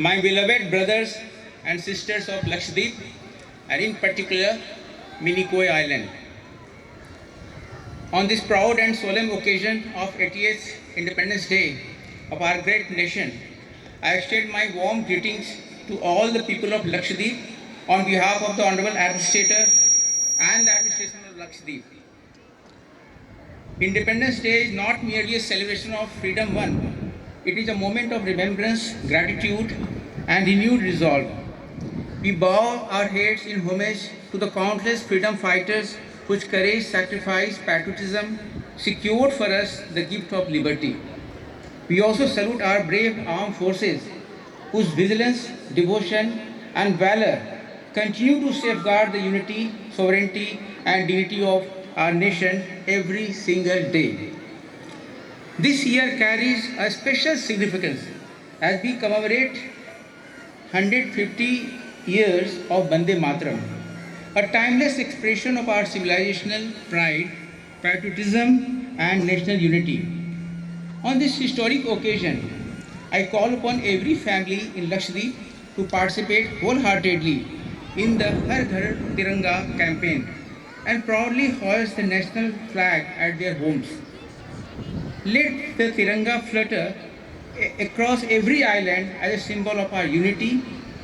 My beloved brothers and sisters of Lakshadweep, and in particular Minicoy Island. On this proud and solemn occasion of 80th Independence Day of our great nation, I extend my warm greetings to all the people of Lakshadweep on behalf of the Honorable Administrator and the Administration of Lakshadweep. Independence Day is not merely a celebration of freedom won. It is a moment of remembrance, gratitude, and renewed resolve. We bow our heads in homage to the countless freedom fighters whose courage, sacrifice, patriotism secured for us the gift of liberty. We also salute our brave armed forces whose vigilance, devotion, and valor continue to safeguard the unity, sovereignty, and dignity of our nation every single day. This year carries a special significance as we commemorate 150 years of Vande Mataram, a timeless expression of our civilizational pride, patriotism, and national unity. On this historic occasion, I call upon every family in Lakshadweep to participate wholeheartedly in the Har Ghar Tiranga campaign and proudly hoist the national flag at their homes. Let the Tiranga flutter across every island as a symbol of our unity,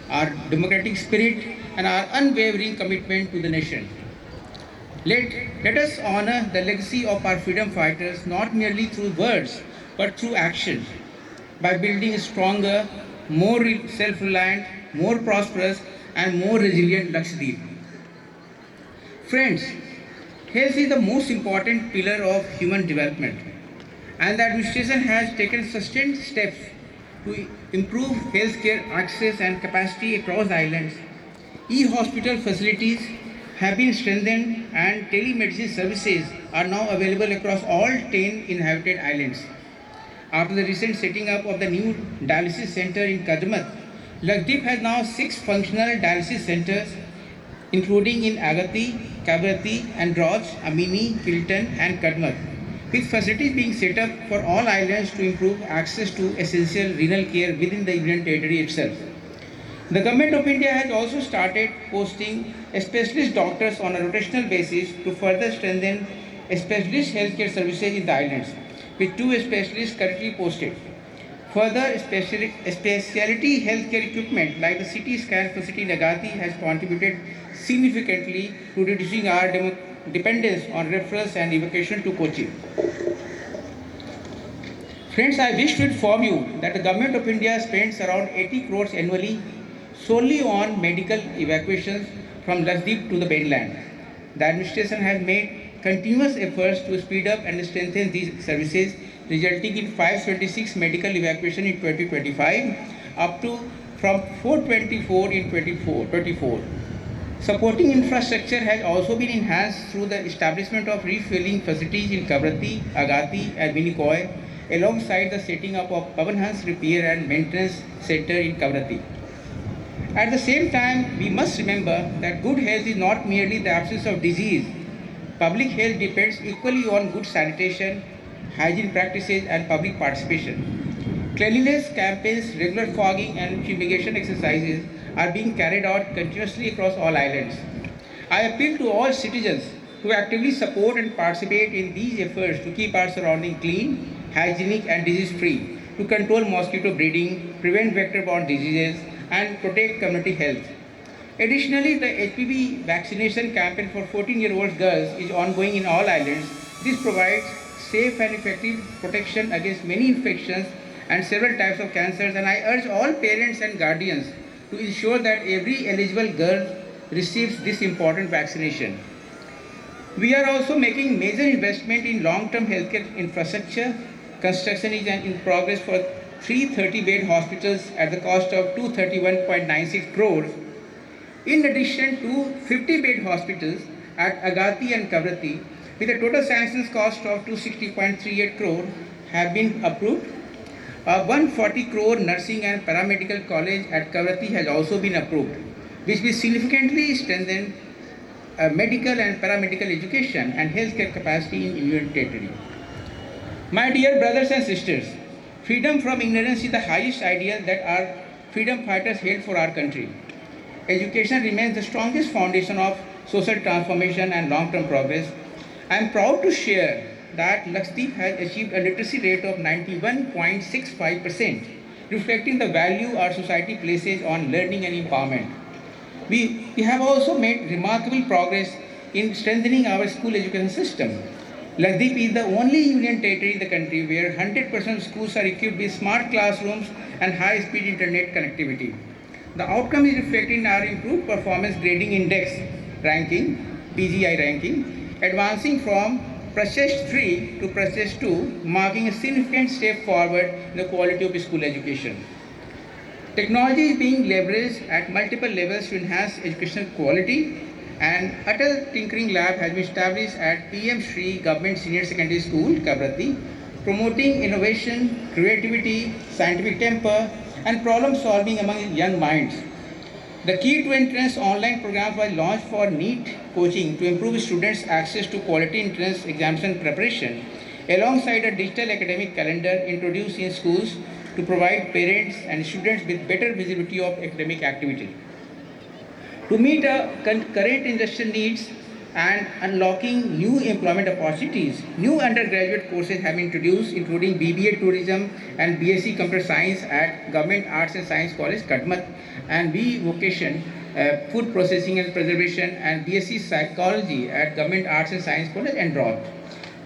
our democratic spirit, and our unwavering commitment to the nation. Let us honor the legacy of our freedom fighters not merely through words but through action by building a stronger, more self-reliant, more prosperous, and more resilient Lakshadweep. Friends, health is the most important pillar of human development, and the administration has taken sustained steps to improve healthcare access and capacity across the islands. E-hospital facilities have been strengthened and telemedicine services are now available across all 10 inhabited islands. After the recent setting up of the new dialysis center in Kadmat, Lakshadweep has now 6 functional dialysis centers, including in Agatti, Kavrati, and Droz, Amini, Kiltan, and Kadmat, with facilities being set up for all islands to improve access to essential renal care within the Union Territory itself. The Government of India has also started posting specialist doctors on a rotational basis to further strengthen specialist healthcare services in the islands, with 2 specialists currently posted. Further, specialty healthcare equipment like the CT scan facility in Agatti has contributed significantly to reducing our dependence on referrals and evacuation to Kochi. Friends, I wish to inform you that the Government of India spends around 80 crores annually solely on medical evacuations from Lakshadweep to the mainland. The administration has made continuous efforts to speed up and strengthen these services, resulting in 526 medical evacuation in 2025, up to from 424 in 2024. Supporting infrastructure has also been enhanced through the establishment of refueling facilities in Kavrati, Agatti, and Minicoy, alongside the setting up of Pavan Hans Repair and Maintenance Center in Kavrati. At the same time, we must remember that good health is not merely the absence of disease. Public health depends equally on good sanitation, hygiene practices, and public participation. Cleanliness campaigns, regular fogging, and fumigation exercises are being carried out continuously across all islands. I appeal to all citizens to actively support and participate in these efforts to keep our surroundings clean, hygienic, and disease-free, to control mosquito breeding, prevent vector-borne diseases, and protect community health. Additionally, the HPV vaccination campaign for 14-year-old girls is ongoing in all islands. This provides safe and effective protection against many infections and several types of cancers, and I urge all parents and guardians to ensure that every eligible girl receives this important vaccination. We are also making major investment in long-term healthcare infrastructure. Construction is in progress for 3 30-bed hospitals at the cost of 231.96 crores. In addition to 50-bed hospitals at Agatti and Kavrati, with a total sanctions cost of 260.38 crore have been approved. A 140 crore nursing and paramedical college at Kavrati has also been approved, which will significantly strengthen medical and paramedical education and healthcare capacity in Union Territory. My dear brothers and sisters, freedom from ignorance is the highest ideal that our freedom fighters held for our country. Education remains the strongest foundation of social transformation and long-term progress. I am proud to share that Lakshdeep has achieved a literacy rate of 91.65%, reflecting the value our society places on learning and empowerment. We have also made remarkable progress in strengthening our school education system. Lakshdeep is the only union territory in the country where 100% of schools are equipped with smart classrooms and high-speed internet connectivity. The outcome is reflected in our improved performance grading index ranking, PGI ranking, advancing from Process 3 to Process 2, marking a significant step forward in the quality of school education. Technology is being leveraged at multiple levels to enhance educational quality, and Atal Tinkering Lab has been established at PM Shri Government Senior Secondary School, Kavratti, promoting innovation, creativity, scientific temper, and problem solving among young minds. The Key to Entrance online program was launched for NEET coaching to improve students' access to quality entrance examination preparation, alongside a digital academic calendar introduced in schools to provide parents and students with better visibility of academic activity. To meet current industrial needs and unlocking new employment opportunities, new undergraduate courses have been introduced, including BBA Tourism and BSc Computer Science at Government Arts and Science College, Kadmat, and B Vocation, Food Processing and Preservation, and BSc Psychology at Government Arts and Science College, Androth.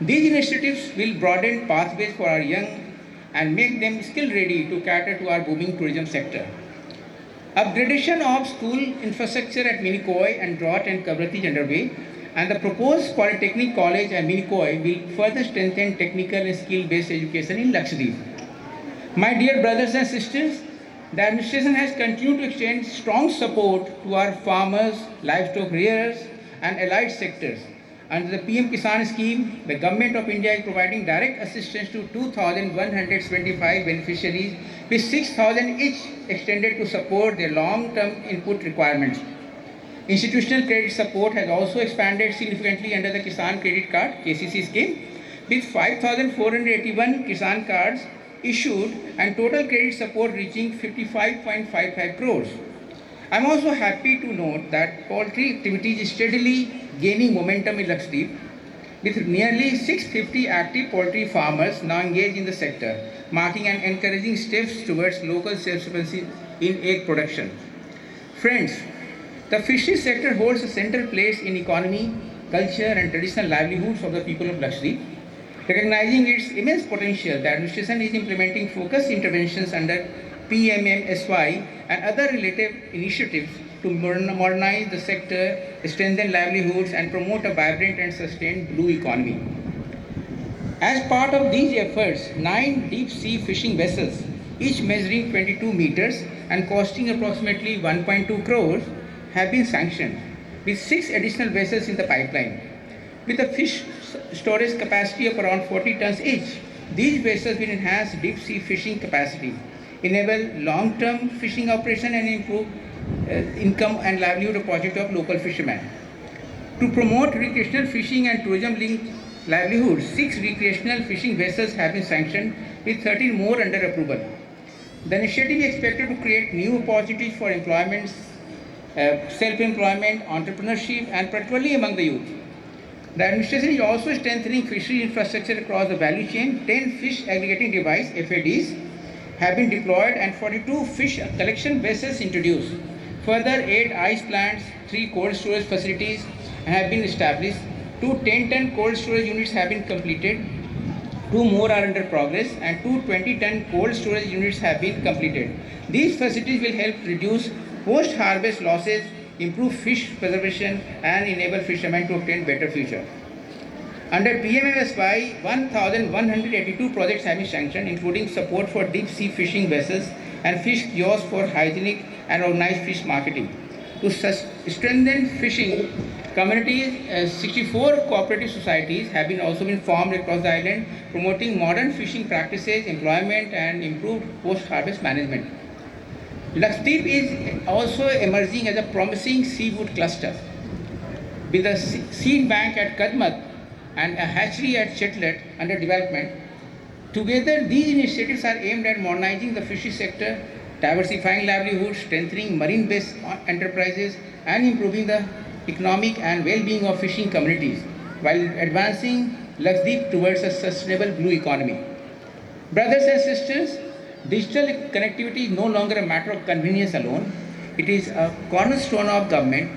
These initiatives will broaden pathways for our young and make them skill ready to cater to our booming tourism sector. Upgradation of school infrastructure at Minikoi, Androth, and Kavratti is underway, and the proposed Polytechnic College at Minikoi will further strengthen technical and skill-based education in Lakshadweep. My dear brothers and sisters, the administration has continued to extend strong support to our farmers, livestock rearers, and allied sectors. Under the PM Kisan scheme, the Government of India is providing direct assistance to 2,125 beneficiaries, with 6,000 each extended to support their long-term input requirements. Institutional credit support has also expanded significantly under the Kisan Credit Card (KCC) scheme, with 5,481 Kisan cards issued and total credit support reaching 55.55 crores. I am also happy to note that poultry activities is steadily gaining momentum in Lakshadweep, with nearly 650 active poultry farmers now engaged in the sector, marking an encouraging steps towards local self-sufficiency in egg production. Friends, the fisheries sector holds a central place in economy, culture, and traditional livelihoods of the people of Lakshadweep. Recognizing its immense potential, the administration is implementing focused interventions under PMMSY and other related initiatives to modernize the sector, strengthen livelihoods, and promote a vibrant and sustained blue economy. As part of these efforts, 9 deep-sea fishing vessels, each measuring 22 meters and costing approximately 1.2 crores, have been sanctioned, with 6 additional vessels in the pipeline. With a fish storage capacity of around 40 tons each, these vessels will enhance deep-sea fishing capacity, enable long-term fishing operation, and improve income and livelihood opportunity of local fishermen. To promote recreational fishing and tourism-linked livelihoods, 6 recreational fishing vessels have been sanctioned, with 13 more under approval. The initiative is expected to create new opportunities for employment, self-employment, entrepreneurship, and particularly among the youth. The administration is also strengthening fishery infrastructure across the value chain. 10 fish aggregating devices (FADs) have been deployed and 42 fish collection vessels introduced. Further, 8 ice plants, 3 cold storage facilities have been established. 2 10-ton cold storage units have been completed. 2 more are under progress, and 2 20-ton cold storage units have been completed. These facilities will help reduce post-harvest losses, improve fish preservation, and enable fishermen to obtain better future. Under PMMSY, 1,182 projects have been sanctioned, including support for deep-sea fishing vessels and fish kiosks for hygienic and organized fish marketing. To strengthen fishing communities, 64 cooperative societies have also been formed across the island, promoting modern fishing practices, employment, and improved post-harvest management. Lakshadweep is also emerging as a promising seafood cluster. With a seed bank at Kadmat and a hatchery at Chetlet under development, together these initiatives are aimed at modernizing the fishery sector, diversifying livelihoods, strengthening marine-based enterprises, and improving the economic and well-being of fishing communities, while advancing Lakshadweep towards a sustainable blue economy. Brothers and sisters, digital connectivity is no longer a matter of convenience alone. It is a cornerstone of government,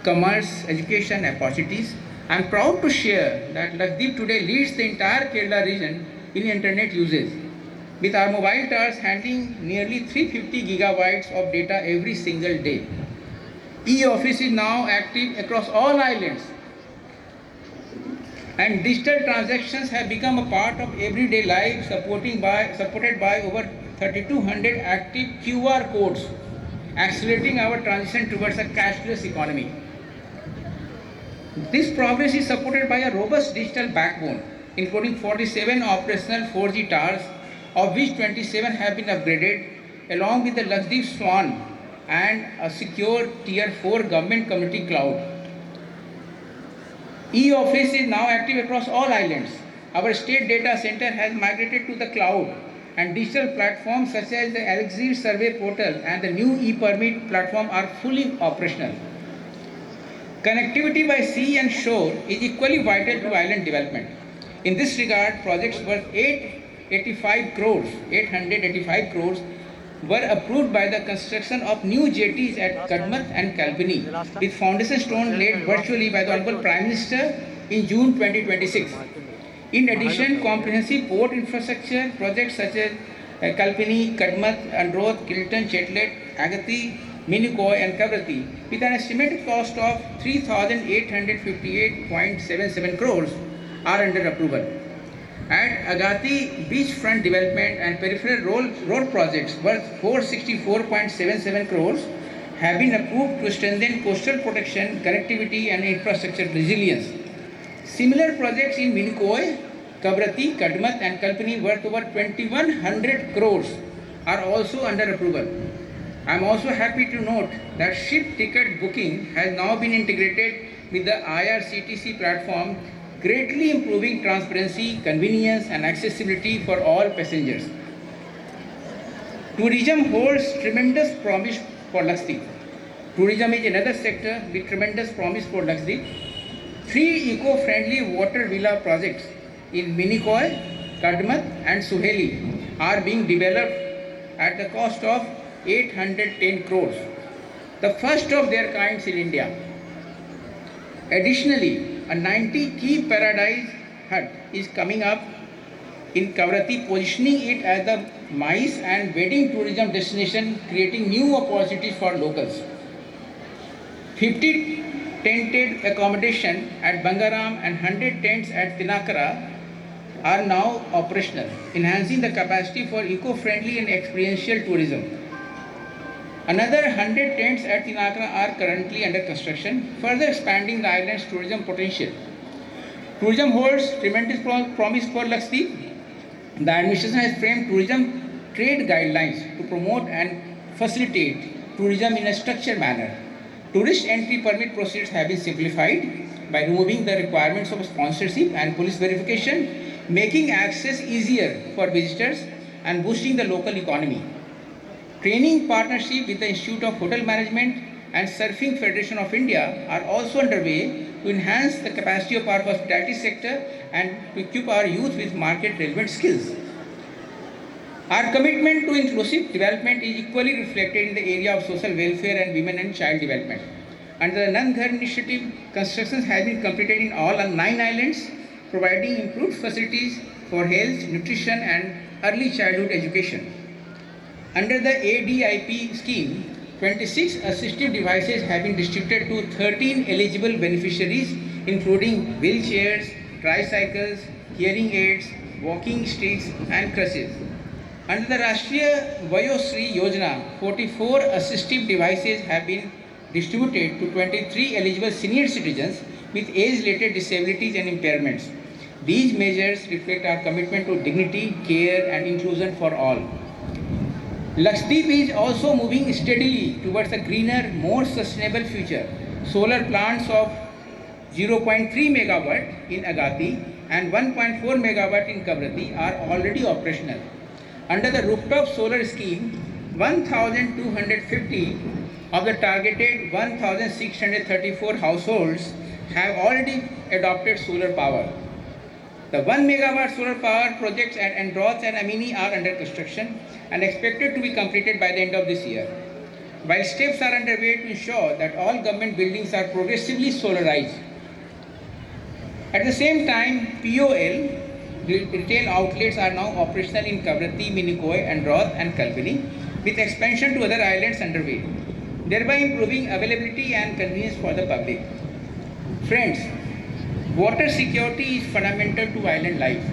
commerce, education, and opportunities. I am proud to share that Lakshadweep today leads the entire Kerala region in internet usage, with our mobile towers handling nearly 350 gigabytes of data every single day. E-Office is now active across all islands, and digital transactions have become a part of everyday life, supported by over 3,200 active QR codes, accelerating our transition towards a cashless economy. This progress is supported by a robust digital backbone, including 47 operational 4G towers, of which 27 have been upgraded, along with the Lakshadweep Swan and a secure Tier 4 government community cloud. E-Office is now active across all islands. Our state data center has migrated to the cloud, and digital platforms such as the Elixir Survey Portal and the new e-permit platform are fully operational. Connectivity by sea and shore is equally vital to island development. In this regard, projects worth 885 crores were approved by the construction of new jetties at Kadmat and Kalpini, with foundation stone laid virtually by the Honorable Prime Minister in June 2026. In addition, comprehensive port infrastructure projects such as Kalpini, Kadmat, Androth, Kiltan, Chetlet, Agathi, Minikoy and Kavrati, with an estimated cost of 3,858.77 crores, are under approval. At Agathi, beachfront development and peripheral road projects worth 464.77 crores have been approved to strengthen coastal protection, connectivity and infrastructure resilience. Similar projects in Minikoy, Kavrati, Kadmat and Kalpini worth over 2,100 crores are also under approval. I am also happy to note that ship ticket booking has now been integrated with the IRCTC platform, greatly improving transparency, convenience and accessibility for all passengers. Tourism holds tremendous promise for Lakshadweep. Tourism is another sector with tremendous promise for Lakshadweep. 3 eco-friendly water villa projects in Minikoy, Kadmat and Suheli are being developed at the cost of 810 crores, the first of their kinds in India. Additionally, a 90-key paradise hut is coming up in Kavrati, positioning it as the MICE and wedding tourism destination, creating new opportunities for locals. 50 tented accommodation at Bangaram and 100 tents at Tinakara are now operational, enhancing the capacity for eco-friendly and experiential tourism. Another 100 tents at Tinakara are currently under construction, further expanding the island's tourism potential. Tourism holds tremendous promise for Lakshadweep. The administration has framed tourism trade guidelines to promote and facilitate tourism in a structured manner. Tourist entry permit procedures have been simplified by removing the requirements of sponsorship and police verification, making access easier for visitors and boosting the local economy. Training partnership with the Institute of Hotel Management and Surfing Federation of India are also underway to enhance the capacity of our hospitality sector and to equip our youth with market-relevant skills. Our commitment to inclusive development is equally reflected in the area of social welfare and women and child development. Under the Nandghar initiative, construction has been completed in all 9 islands, providing improved facilities for health, nutrition and early childhood education. Under the ADIP scheme, 26 assistive devices have been distributed to 13 eligible beneficiaries, including wheelchairs, tricycles, hearing aids, walking sticks, and crutches. Under the Rashtriya Vayosri Yojana, 44 assistive devices have been distributed to 23 eligible senior citizens with age-related disabilities and impairments. These measures reflect our commitment to dignity, care, and inclusion for all. Lakshadweep is also moving steadily towards a greener, more sustainable future. Solar plants of 0.3 megawatt in Agathi and 1.4 megawatt in Kavrati are already operational. Under the rooftop solar scheme, 1,250 of the targeted 1,634 households have already adopted solar power. The 1 megawatt solar power projects at Androth and Amini are under construction and expected to be completed by the end of this year. While steps are underway to ensure that all government buildings are progressively solarized. At the same time, POL retail outlets are now operational in Kavrathi, Minicoy, Androth and Kalpini, with expansion to other islands underway, thereby improving availability and convenience for the public. Friends, water security is fundamental to island life.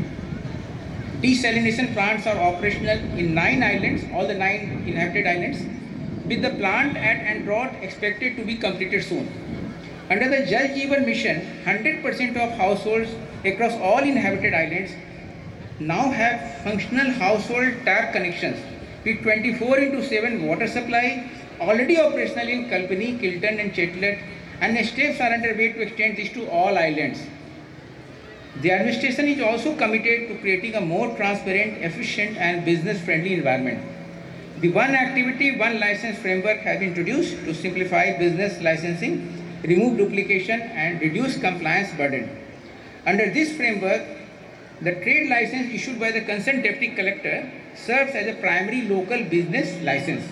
Desalination plants are operational in 9 islands, all the 9 inhabited islands, with the plant at Androth expected to be completed soon. Under the Jal Jeevan mission, 100% of households across all inhabited islands now have functional household tap connections with 24/7 water supply already operational in Kalpini, Kiltan and Chetlet, and steps are underway to extend this to all islands. The administration is also committed to creating a more transparent, efficient and business-friendly environment. The One Activity, One License framework has been introduced to simplify business licensing, remove duplication and reduce compliance burden. Under this framework, the trade license issued by the concerned deputy collector serves as a primary local business license.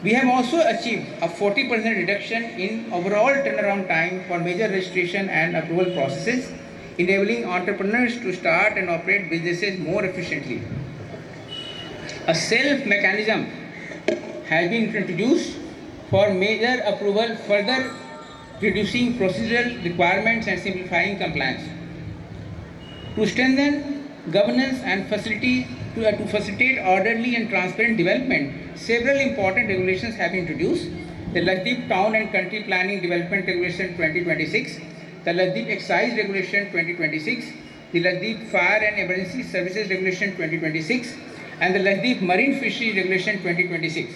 We have also achieved a 40% reduction in overall turnaround time for major registration and approval processes, enabling entrepreneurs to start and operate businesses more efficiently. A self mechanism has been introduced for major approval, further reducing procedural requirements and simplifying compliance. To strengthen governance and to facilitate orderly and transparent development, several important regulations have been introduced. The Lakshadweep Town and Country Planning Development Regulation 2026, the Lakshadweep Excise Regulation 2026, the Lakshadweep Fire and Emergency Services Regulation 2026, and the Lakshadweep Marine Fisheries Regulation 2026.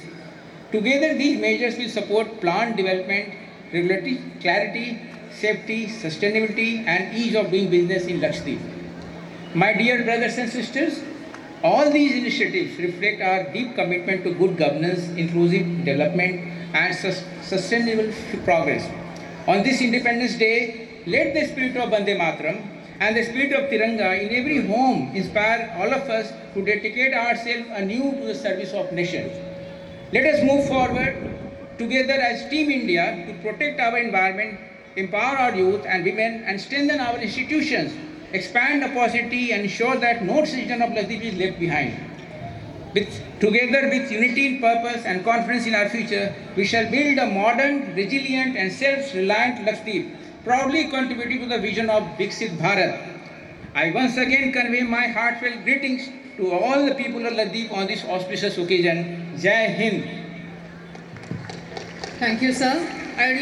Together, these measures will support plant development, regulatory clarity, safety, sustainability, and ease of doing business in Lakshadweep. My dear brothers and sisters, all these initiatives reflect our deep commitment to good governance, inclusive development, and sustainable progress. On this Independence Day, let the spirit of Bande Mataram and the spirit of Tiranga in every home inspire all of us to dedicate ourselves anew to the service of nation. Let us move forward together as Team India to protect our environment, empower our youth and women, and strengthen our institutions, expand opportunity, and ensure that no citizen of Lakshadweep is left behind. Together with unity in purpose and confidence in our future, we shall build a modern, resilient, and self-reliant Lakshadweep, proudly contributing to the vision of Viksit Bharat. I once again convey my heartfelt greetings to all the people of Lakshadweep on this auspicious occasion. Jai Hind. Thank you, sir. I would like